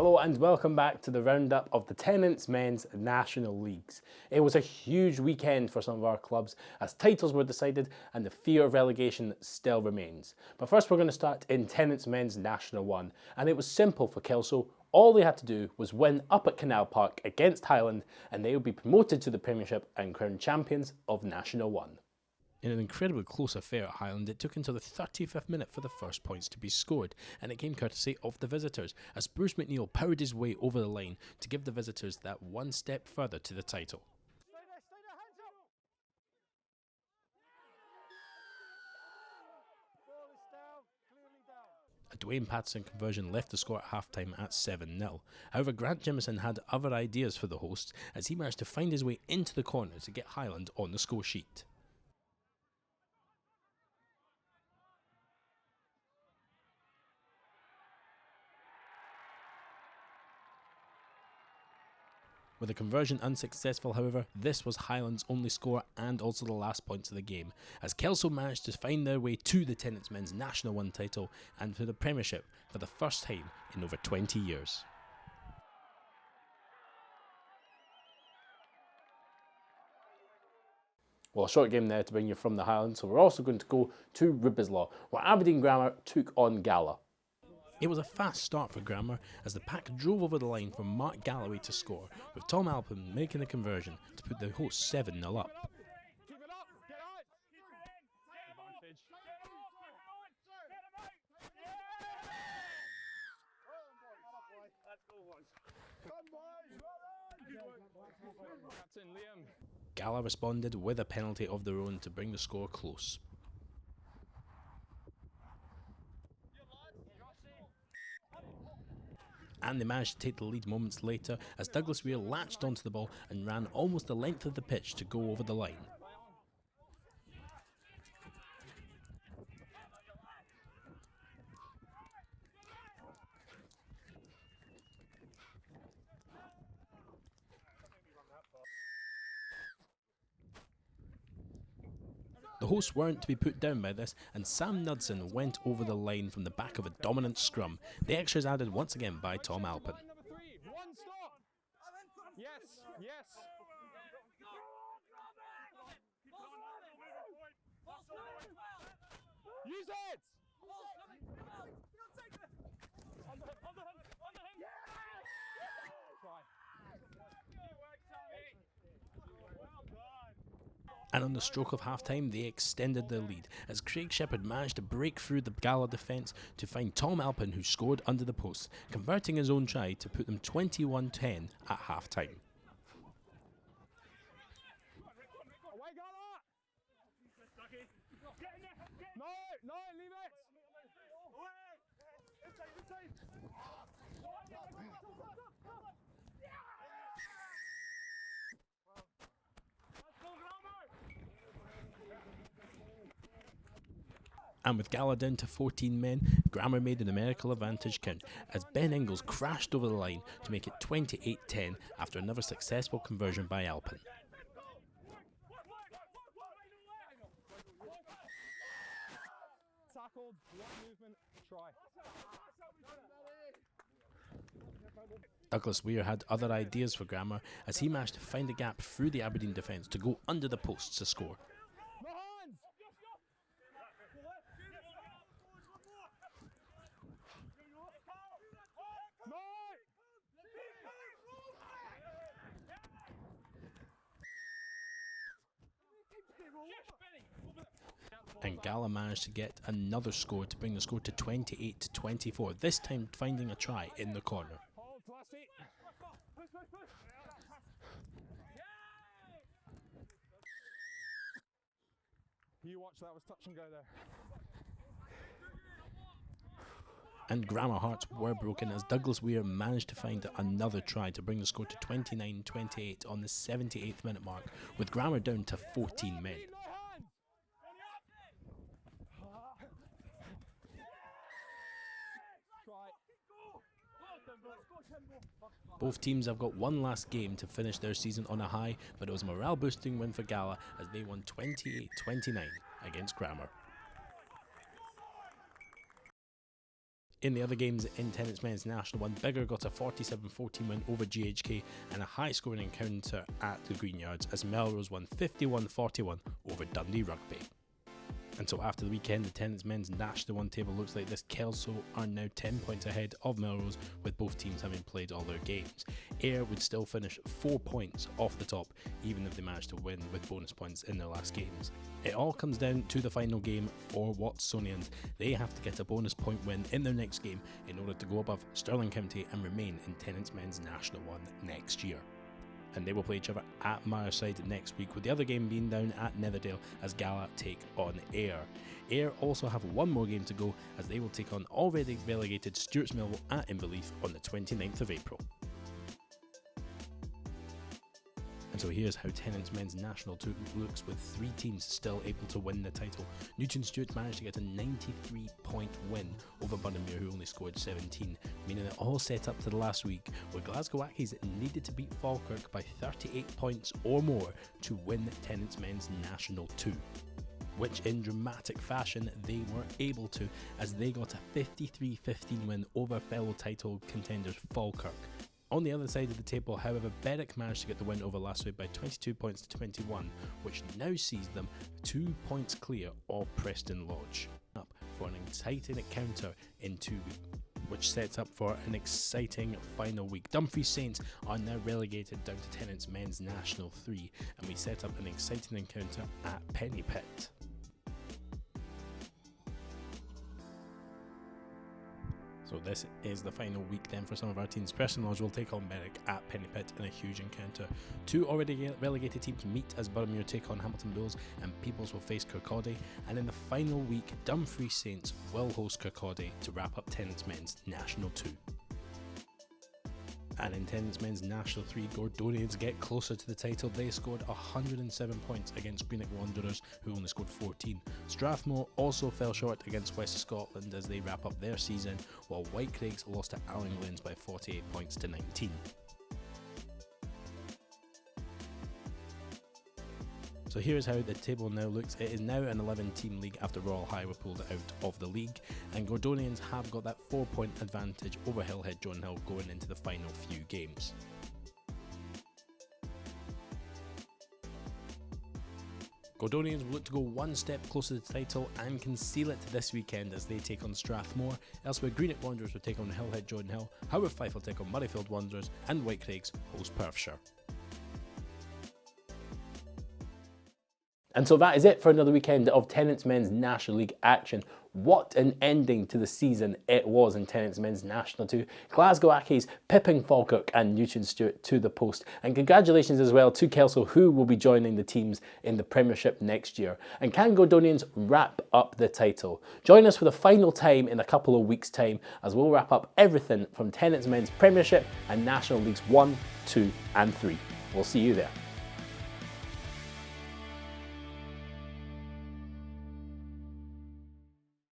Hello and welcome back to the roundup of the Tennent's Men's National Leagues. It was a huge weekend for some of our clubs as titles were decided and the fear of relegation still remains. But first we're going to start in Tennent's Men's National 1, and it was simple for Kelso. All they had to do was win up at Canal Park against Highland and they would be promoted to the Premiership and crowned champions of National 1. In an incredibly close affair at Highland, it took until the 35th minute for the first points to be scored, and it came courtesy of the visitors, as Bruce McNeil powered his way over the line to give the visitors that one step further to the title. A Dwayne Patterson conversion left the score at half-time at 7-0. However, Grant Jimison had other ideas for the hosts, as he managed to find his way into the corner to get Highland on the score sheet. With the conversion unsuccessful, however, this was Highland's only score and also the last points of the game, as Kelso managed to find their way to the Tennent's Men's National 1 title and to the Premiership for the first time in over 20 years. Well, a short game there to bring you from the Highlands, so we're also going to go to Rugby, where Aberdeen Grammar took on Gala. It was a fast start for Grammar as the pack drove over the line for Mark Galloway to score, with Tom Alpin making the conversion to put the hosts 7-0 up. Gala responded with a penalty of their own to bring the score close. And they managed to take the lead moments later as Douglas Weir latched onto the ball and ran almost the length of the pitch to go over the line. The hosts weren't to be put down by this, and Sam Knudsen went over the line from the back of a dominant scrum. The extras added once again by Tom Alpin. Use it! And on the stroke of half-time, they extended their lead, as Craig Shepherd managed to break through the Gala defence to find Tom Alpin, who scored under the post, converting his own try to put them 21-10 at half-time. No, leave it! And with Gala down to 14 men, Grammar made the numerical advantage count as Ben Ingles crashed over the line to make it 28-10 after another successful conversion by Alpin. Tackled, one movement, try. Douglas Weir had other ideas for Grammar as he managed to find a gap through the Aberdeen defence to go under the posts to score. And Gala managed to get another score to bring the score to 28-24, this time finding a try in the corner. You watch, that was touch and go there. And Grammar hearts were broken as Douglas Weir managed to find another try to bring the score to 29-28 on the 78th minute mark, with Grammar down to 14 men. Both teams have got one last game to finish their season on a high, but it was a morale boosting win for Gala as they won 28-29 against Grammar. In the other games in Tennent's Men's National 1, Biggar got a 47-14 win over GHK and a high-scoring encounter at the Green Yards as Melrose won 51-41 over Dundee Rugby. And so after the weekend, the Tennent's Men's National 1 table looks like this. Kelso are now 10 points ahead of Melrose, with both teams having played all their games. Ayr would still finish 4 points off the top, even if they managed to win with bonus points in their last games. It all comes down to the final game for Watsonians. They have to get a bonus point win in their next game in order to go above Stirling County and remain in Tennent's Men's National 1 next year. And they will play each other at Mireside next week, with the other game being down at Netherdale as Gala take on Ayr. Ayr also have one more game to go as they will take on already relegated Stewart's Mill at Inverleith on the 29th of April. And so here's how Tennent's Men's National 2 looks, with 3 teams still able to win the title. Newton Stewart managed to get a 93-point win over Buttermere, who only scored 17, meaning it all set up to the last week, where Glasgow Accies needed to beat Falkirk by 38 points or more to win Tennent's Men's National 2. Which in dramatic fashion they were able to, as they got a 53-15 win over fellow title contenders Falkirk. On the other side of the table, however, Berwick managed to get the win over Lastway by 22 points to 21, which now sees them 2 points clear of Preston Lodge. Up for an exciting encounter in 2 weeks, which sets up for an exciting final week. Dumfries Saints are now relegated down to Tennent's Men's National 3, and we set up an exciting encounter at Pennypit. So this is the final week then for some of our teams. Preston Lodge will take on Berwick at Pennypit in a huge encounter. 2 already relegated teams meet as Boroughmuir take on Hamilton Bulls, and Peebles will face Kirkcaldy. And in the final week, Dumfries Saints will host Kirkcaldy to wrap up Tennent's Men's National 2. And in Tennent's Men's National 3, Gordonians get closer to the title. They scored 107 points against Greenock Wanderers, who only scored 14. Strathmore also fell short against West Scotland as they wrap up their season, while Whitecraigs lost to Allinglands by 48 points to 19. So here's how the table now looks. It is now an 11-team league after Royal High were pulled out of the league, and Gordonians have got that 4-point advantage over Hillhead John Hill going into the final few games. Gordonians will look to go one step closer to the title and can seal it this weekend as they take on Strathmore. Elsewhere, Greenock Wanderers will take on Hillhead John Hill, Howard Fife will take on Murrayfield Wanderers, and Whitecraigs host Perthshire. And so that is it for another weekend of Tennent's Men's National League action. What an ending to the season it was in Tennent's Men's National 2. Glasgow Accies pipping Falkirk and Newton Stewart to the post. And congratulations as well to Kelso, who will be joining the teams in the Premiership next year. And can Gordonians wrap up the title? Join us for the final time in a couple of weeks' time as we'll wrap up everything from Tennent's Men's Premiership and National Leagues 1, 2 and 3. We'll see you there.